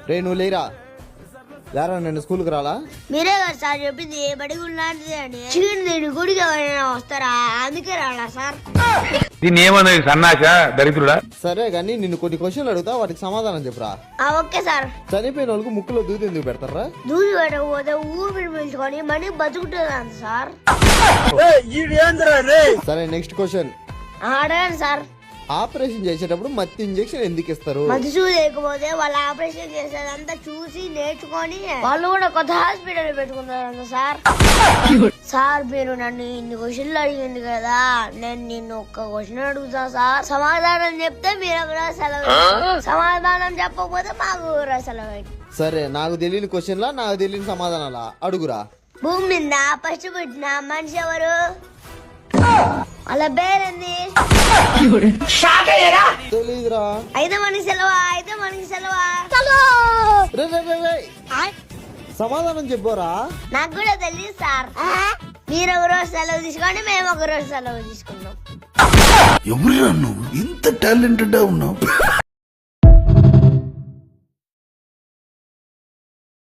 రే నువ్వు లేరా లేరా నేను స్కూల్కి రాలా? మీరే కదా సార్ చెప్పింది బడికి లాంటిది అని. చికెన్ తిని గుడికి ఎవరైనా వస్తారా? అందుకే రాలా సార్. దీన్ని ఏమన్నది సన్నాస దరిద్రుడా? సరే గానీ నిన్ను కొన్ని క్వశ్చన్లు అడుగుతా, వాటికి సమాధానం చెప్పురా. Okay sir. చనిపోయిన వాళ్ళకు ముక్కులో దూది ఎందుకు పెడతారా? దూది పెట్టకపోతే ఊపిరి పీల్చుకొని మనీ బతుకుతుంది సార్. సరే నెక్స్ట్ క్వశ్చన్ అడగండి సార్. ఆపరేషన్ చేసేటప్పుడు మత్తు ఇంజెక్షన్ ఎందుకు ఇస్తారు? మధుసూ లేకపోతే వాళ్ళు ఆపరేషన్ చేసేదంతా చూసి నేర్చుకొని వాళ్ళు కూడా కొత్త హాస్పిటల్ పెట్టుకున్నారు సార్. సార్ మీరు నన్ను ఇన్ని క్వశ్చన్లు అడిగింది కదా, నేను నిన్ను ఒక్క క్వశ్చన్ అడుగుతా సార్. సమాధానం చెప్తే మీరు కూడా సెలవు, సమాధానం చెప్పకపోతే మాకు కూడా సెలవు. సరే నాకు తెలియని క్వశ్చన్లా నాకు తెలియని సమాధానాలా అడుగురా. భూమి మీద ఫస్ట్ పుట్టిన మనిషి ఎవరు? అలా పేరేంది? తెలీదురా. అయితే మనకి సెలవా? అయితే మనకి సెలవా? రే, రే, రే, రే. సమాధానం చెప్పోరా. నాకు కూడా తెలియదు సార్. మీరు ఒక రోజు సెలవు తీసుకోండి, మేము ఒక రోజు సెలవు తీసుకున్నాం. ఎవరు నువ్వు ఇంత టాలెంటెడ్ ఉన్నావు?